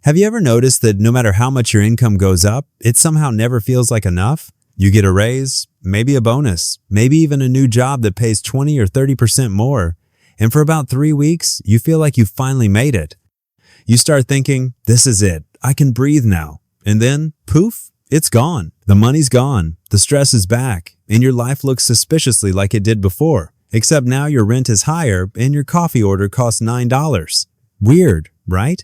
Have you ever noticed that no matter how much your income goes up, it somehow never feels like enough? You get a raise, maybe a bonus, maybe even a new job that pays 20 or 30% more, and for about 3 weeks, you feel like you finally made it. You start thinking, this is it, I can breathe now. And then, poof, it's gone. The money's gone, the stress is back, and your life looks suspiciously like it did before, except now your rent is higher and your coffee order costs $9. Weird, right?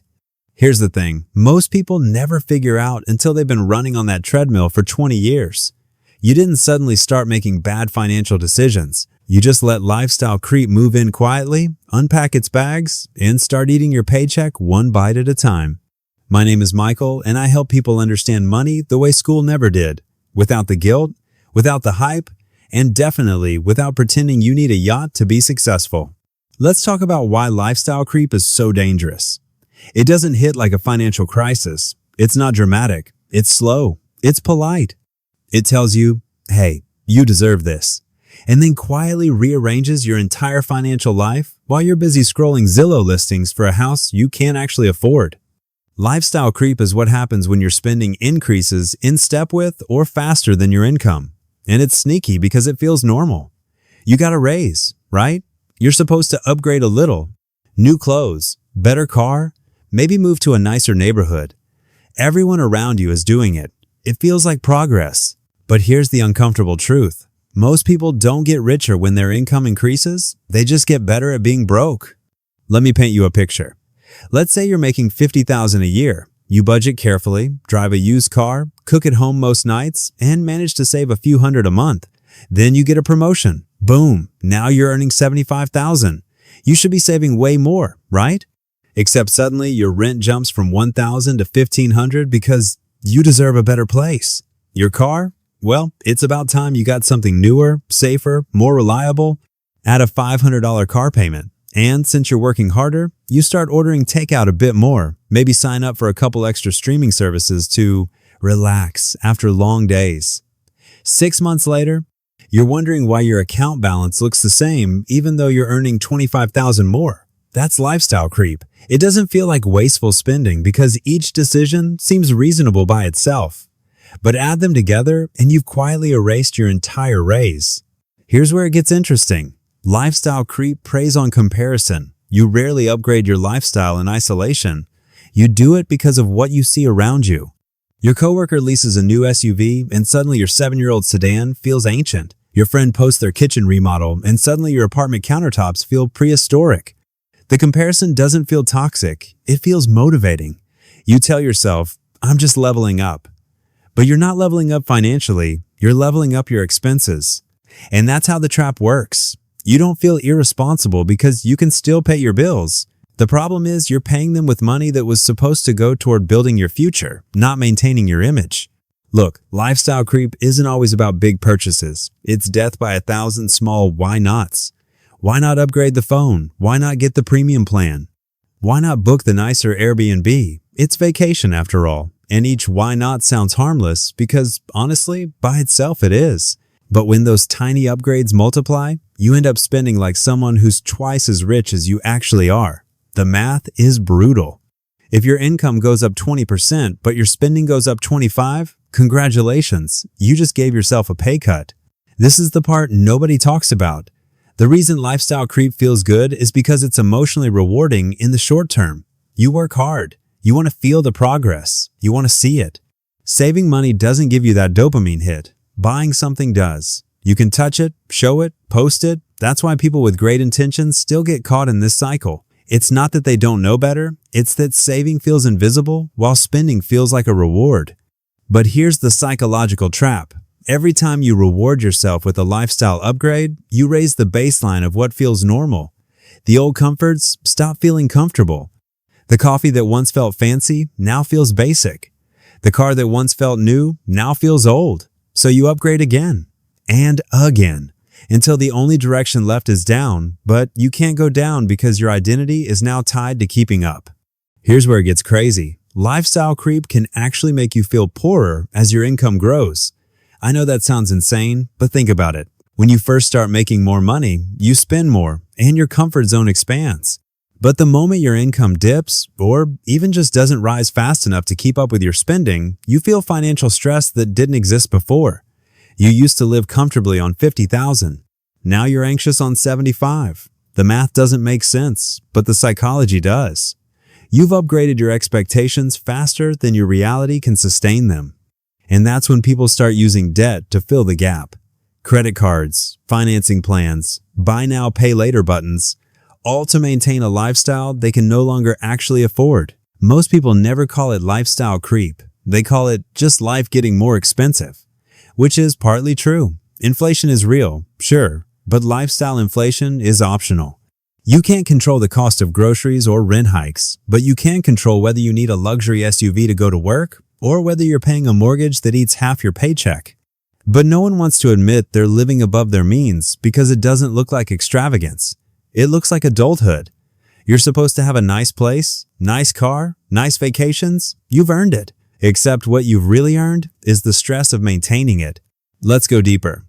Here's the thing, most people never figure out until they've been running on that treadmill for 20 years. You didn't suddenly start making bad financial decisions. You just let lifestyle creep move in quietly, unpack its bags, and start eating your paycheck one bite at a time. My name is Michael, and I help people understand money the way school never did, without the guilt, without the hype, and definitely without pretending you need a yacht to be successful. Let's talk about why lifestyle creep is so dangerous. It doesn't hit like a financial crisis. It's not dramatic. It's slow. It's polite. It tells you, hey, you deserve this, and then quietly rearranges your entire financial life while you're busy scrolling Zillow listings for a house you can't actually afford. Lifestyle creep is what happens when your spending increases in step with or faster than your income. And it's sneaky because it feels normal. You got a raise, right? You're supposed to upgrade a little. New clothes, better car, maybe move to a nicer neighborhood. Everyone around you is doing it. It feels like progress. But here's the uncomfortable truth. Most people don't get richer when their income increases. They just get better at being broke. Let me paint you a picture. Let's say you're making $50,000 a year. You budget carefully, drive a used car, cook at home most nights, and manage to save a few hundred a month. Then you get a promotion. Boom, now you're earning $75,000. You should be saving way more, right? Except suddenly your rent jumps from $1,000 to $1,500 because you deserve a better place. Your car? Well, it's about time you got something newer, safer, more reliable. Add a $500 car payment. And since you're working harder, you start ordering takeout a bit more. Maybe sign up for a couple extra streaming services to relax after long days. 6 months later, you're wondering why your account balance looks the same even though you're earning $25,000 more. That's lifestyle creep. It doesn't feel like wasteful spending because each decision seems reasonable by itself. But add them together and you've quietly erased your entire raise. Here's where it gets interesting. Lifestyle creep preys on comparison. You rarely upgrade your lifestyle in isolation. You do it because of what you see around you. Your coworker leases a new SUV and suddenly your 7-year-old sedan feels ancient. Your friend posts their kitchen remodel and suddenly your apartment countertops feel prehistoric. The comparison doesn't feel toxic. It feels motivating. You tell yourself, I'm just leveling up. But you're not leveling up financially, you're leveling up your expenses. And that's how the trap works. You don't feel irresponsible because you can still pay your bills. The problem is you're paying them with money that was supposed to go toward building your future, not maintaining your image. Look, lifestyle creep isn't always about big purchases. It's death by 1,000 small why nots. Why not upgrade the phone? Why not get the premium plan? Why not book the nicer Airbnb? It's vacation after all. And each why not sounds harmless because, honestly, by itself it is. But when those tiny upgrades multiply, you end up spending like someone who's twice as rich as you actually are. The math is brutal. If your income goes up 20%, but your spending goes up 25%, congratulations, you just gave yourself a pay cut. This is the part nobody talks about. The reason lifestyle creep feels good is because it's emotionally rewarding in the short term. You work hard. You want to feel the progress. You want to see it. Saving money doesn't give you that dopamine hit. Buying something does. You can touch it, show it, post it. That's why people with great intentions still get caught in this cycle. It's not that they don't know better. It's that saving feels invisible while spending feels like a reward. But here's the psychological trap. Every time you reward yourself with a lifestyle upgrade, you raise the baseline of what feels normal. The old comforts stop feeling comfortable. The coffee that once felt fancy now feels basic. The car that once felt new now feels old. So you upgrade again and again until the only direction left is down, but you can't go down because your identity is now tied to keeping up. Here's where it gets crazy. Lifestyle creep can actually make you feel poorer as your income grows. I know that sounds insane, but think about it. When you first start making more money, you spend more and your comfort zone expands. But the moment your income dips, or even just doesn't rise fast enough to keep up with your spending, you feel financial stress that didn't exist before. You used to live comfortably on $50,000. Now you're anxious on $75,000. The math doesn't make sense, but the psychology does. You've upgraded your expectations faster than your reality can sustain them. And that's when people start using debt to fill the gap. Credit cards, financing plans, buy now, pay later buttons, all to maintain a lifestyle they can no longer actually afford. Most people never call it lifestyle creep. They call it just life getting more expensive, which is partly true. Inflation is real, sure, but lifestyle inflation is optional. You can't control the cost of groceries or rent hikes, but you can control whether you need a luxury SUV to go to work or whether you're paying a mortgage that eats half your paycheck. But no one wants to admit they're living above their means because it doesn't look like extravagance. It looks like adulthood. You're supposed to have a nice place, nice car, nice vacations. You've earned it. Except what you've really earned is the stress of maintaining it. Let's go deeper.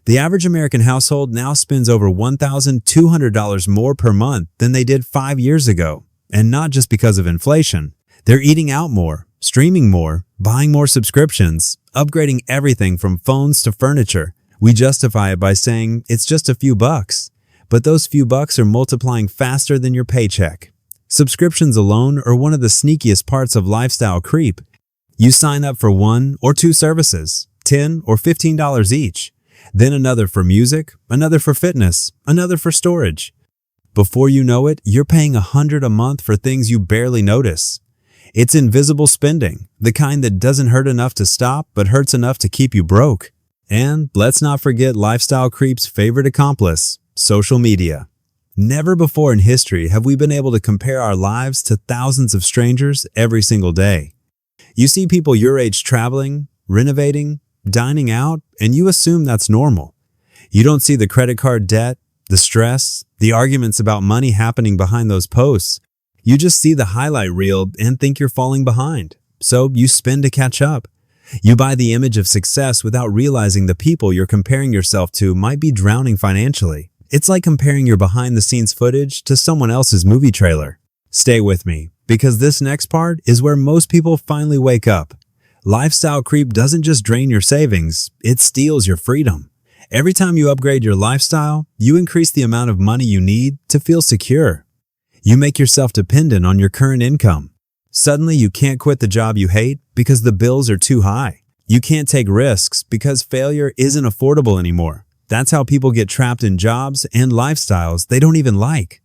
The average American household now spends over $1,200 more per month than they did 5 years ago. And not just because of inflation. They're eating out more, streaming more, buying more subscriptions, upgrading everything from phones to furniture. We justify it by saying it's just a few bucks. But those few bucks are multiplying faster than your paycheck. Subscriptions alone are one of the sneakiest parts of lifestyle creep. You sign up for 1 or 2 services, $10 or $15 each. Then another for music, another for fitness, another for storage. Before you know it, you're paying $100 a month for things you barely notice. It's invisible spending, the kind that doesn't hurt enough to stop but hurts enough to keep you broke. And let's not forget lifestyle creep's favorite accomplice, social media. Never before in history have we been able to compare our lives to thousands of strangers every single day. You see people your age traveling, renovating, dining out, and you assume that's normal. You don't see the credit card debt, the stress, the arguments about money happening behind those posts. You just see the highlight reel and think you're falling behind. So you spend to catch up. You buy the image of success without realizing the people you're comparing yourself to might be drowning financially. It's like comparing your behind-the-scenes footage to someone else's movie trailer. Stay with me, because this next part is where most people finally wake up. Lifestyle creep doesn't just drain your savings, it steals your freedom. Every time you upgrade your lifestyle, you increase the amount of money you need to feel secure. You make yourself dependent on your current income. Suddenly, you can't quit the job you hate because the bills are too high. You can't take risks because failure isn't affordable anymore. That's how people get trapped in jobs and lifestyles they don't even like.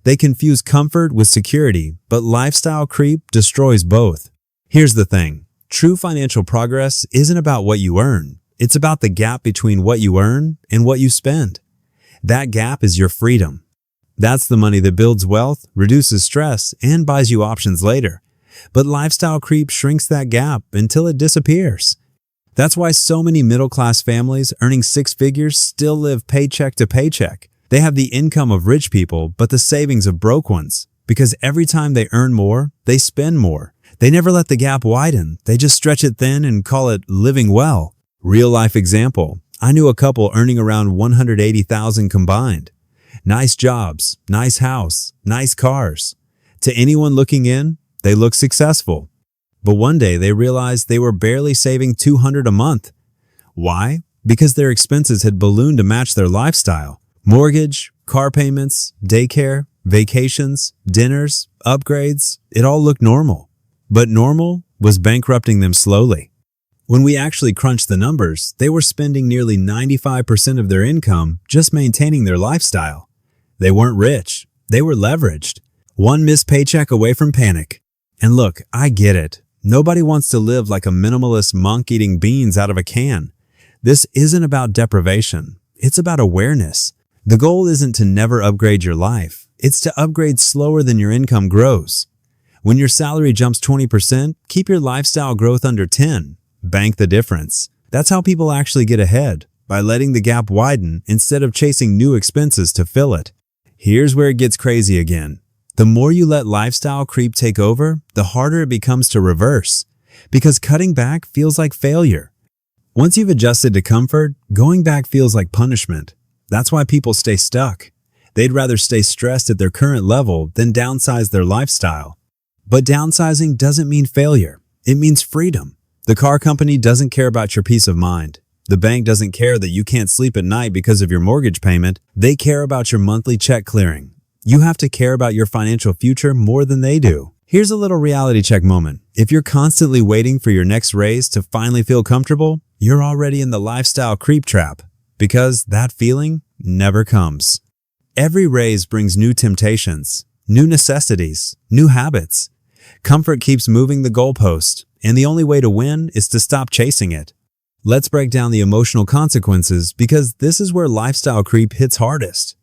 They confuse comfort with security, but lifestyle creep destroys both. Here's the thing. True financial progress isn't about what you earn. It's about the gap between what you earn and what you spend. That gap is your freedom. That's the money that builds wealth, reduces stress, and buys you options later. But lifestyle creep shrinks that gap until it disappears. That's why so many middle-class families earning 6 figures still live paycheck to paycheck. They have the income of rich people, but the savings of broke ones. Because every time they earn more, they spend more. They never let the gap widen. They just stretch it thin and call it living well. Real-life example. I knew a couple earning around $180,000 combined. Nice jobs, nice house, nice cars. To anyone looking in, they look successful. But one day they realized they were barely saving $200 a month. Why? Because their expenses had ballooned to match their lifestyle. Mortgage, car payments, daycare, vacations, dinners, upgrades, it all looked normal. But normal was bankrupting them slowly. When we actually crunched the numbers, they were spending nearly 95% of their income just maintaining their lifestyle. They weren't rich. They were leveraged. One missed paycheck away from panic. And look, I get it. Nobody wants to live like a minimalist monk eating beans out of a can. This isn't about deprivation. It's about awareness. The goal isn't to never upgrade your life. It's to upgrade slower than your income grows. When your salary jumps 20%, keep your lifestyle growth under 10. Bank the difference. That's how people actually get ahead, by letting the gap widen instead of chasing new expenses to fill it. Here's where it gets crazy again. The more you let lifestyle creep take over, the harder it becomes to reverse. Because cutting back feels like failure. Once you've adjusted to comfort, going back feels like punishment. That's why people stay stuck. They'd rather stay stressed at their current level than downsize their lifestyle. But downsizing doesn't mean failure. It means freedom. The car company doesn't care about your peace of mind. The bank doesn't care that you can't sleep at night because of your mortgage payment. They care about your monthly check clearing. You have to care about your financial future more than they do. Here's a little reality check moment. If you're constantly waiting for your next raise to finally feel comfortable, you're already in the lifestyle creep trap, because that feeling never comes. Every raise brings new temptations, new necessities, new habits. Comfort keeps moving the goalpost, and the only way to win is to stop chasing it. Let's break down the emotional consequences, because this is where lifestyle creep hits hardest.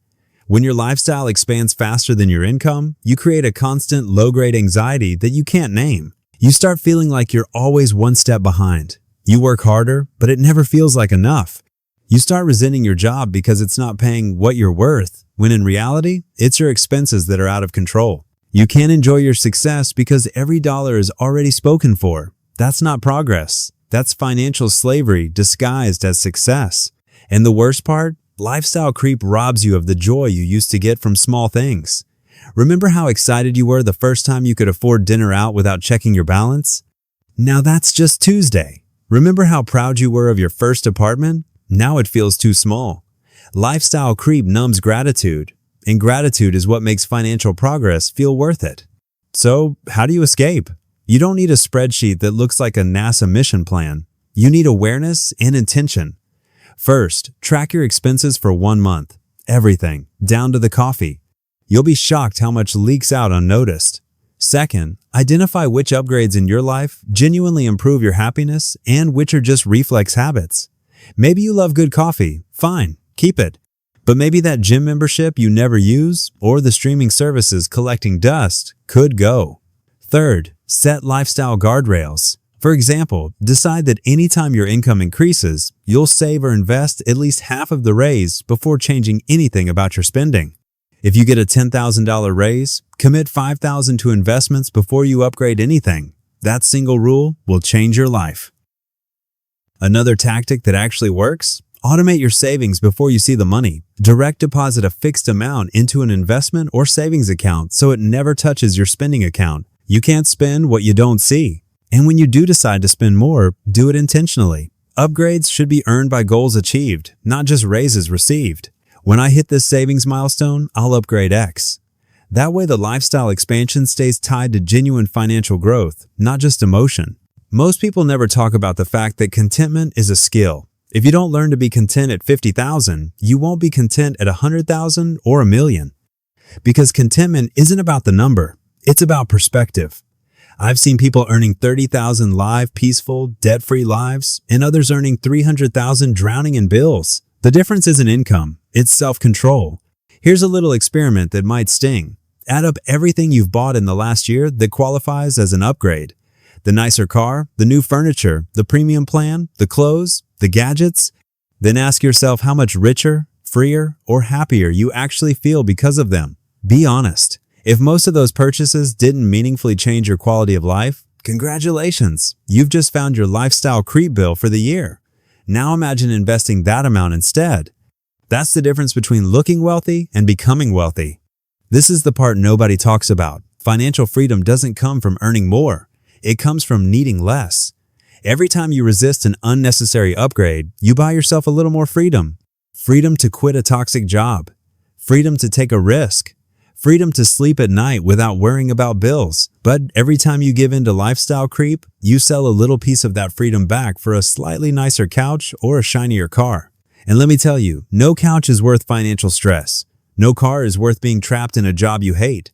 When your lifestyle expands faster than your income, you create a constant low-grade anxiety that you can't name. You start feeling like you're always one step behind. You work harder, but it never feels like enough. You start resenting your job because it's not paying what you're worth, when in reality, it's your expenses that are out of control. You can't enjoy your success because every dollar is already spoken for. That's not progress. That's financial slavery disguised as success. And the worst part? Lifestyle creep robs you of the joy you used to get from small things. Remember how excited you were the first time you could afford dinner out without checking your balance? Now that's just Tuesday. Remember how proud you were of your first apartment? Now it feels too small. Lifestyle creep numbs gratitude, and gratitude is what makes financial progress feel worth it. So, how do you escape? You don't need a spreadsheet that looks like a NASA mission plan. You need awareness and intention. First, track your expenses for 1 month. Everything, down to the coffee. You'll be shocked how much leaks out unnoticed. Second, identify which upgrades in your life genuinely improve your happiness and which are just reflex habits. Maybe you love good coffee. Fine, keep it. But maybe that gym membership you never use or the streaming services collecting dust could go. Third, set lifestyle guardrails. For example, decide that anytime your income increases, you'll save or invest at least half of the raise before changing anything about your spending. If you get a $10,000 raise, commit $5,000 to investments before you upgrade anything. That single rule will change your life. Another tactic that actually works? Automate your savings before you see the money. Direct deposit a fixed amount into an investment or savings account so it never touches your spending account. You can't spend what you don't see. And when you do decide to spend more, do it intentionally. Upgrades should be earned by goals achieved, not just raises received. When I hit this savings milestone, I'll upgrade X. That way the lifestyle expansion stays tied to genuine financial growth, not just emotion. Most people never talk about the fact that contentment is a skill. If you don't learn to be content at 50,000, you won't be content at 100,000 or a million. Because contentment isn't about the number, it's about perspective. I've seen people earning 30,000 live, peaceful, debt-free lives, and others earning 300,000 drowning in bills. The difference isn't income, it's self-control. Here's a little experiment that might sting. Add up everything you've bought in the last year that qualifies as an upgrade. The nicer car, the new furniture, the premium plan, the clothes, the gadgets. Then ask yourself how much richer, freer, or happier you actually feel because of them. Be honest. If most of those purchases didn't meaningfully change your quality of life, congratulations, you've just found your lifestyle creep bill for the year. Now imagine investing that amount instead. That's the difference between looking wealthy and becoming wealthy. This is the part nobody talks about. Financial freedom doesn't come from earning more. It comes from needing less. Every time you resist an unnecessary upgrade, you buy yourself a little more freedom. Freedom to quit a toxic job. Freedom to take a risk. Freedom to sleep at night without worrying about bills. But every time you give in to lifestyle creep, you sell a little piece of that freedom back for a slightly nicer couch or a shinier car. And let me tell you, no couch is worth financial stress. No car is worth being trapped in a job you hate.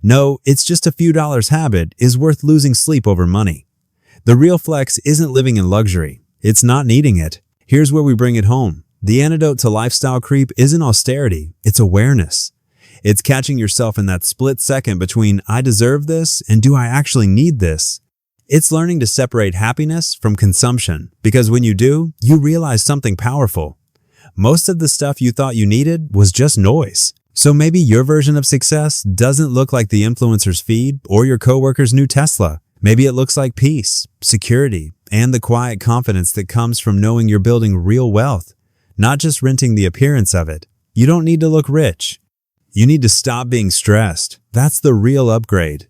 No, it's just a few dollars habit is worth losing sleep over money. The real flex isn't living in luxury. It's not needing it. Here's where we bring it home. The antidote to lifestyle creep isn't austerity, it's awareness. It's catching yourself in that split second between I deserve this and do I actually need this? It's learning to separate happiness from consumption, because when you do, you realize something powerful. Most of the stuff you thought you needed was just noise. So maybe your version of success doesn't look like the influencer's feed or your coworker's new Tesla. Maybe it looks like peace, security, and the quiet confidence that comes from knowing you're building real wealth, not just renting the appearance of it. You don't need to look rich. You need to stop being stressed. That's the real upgrade.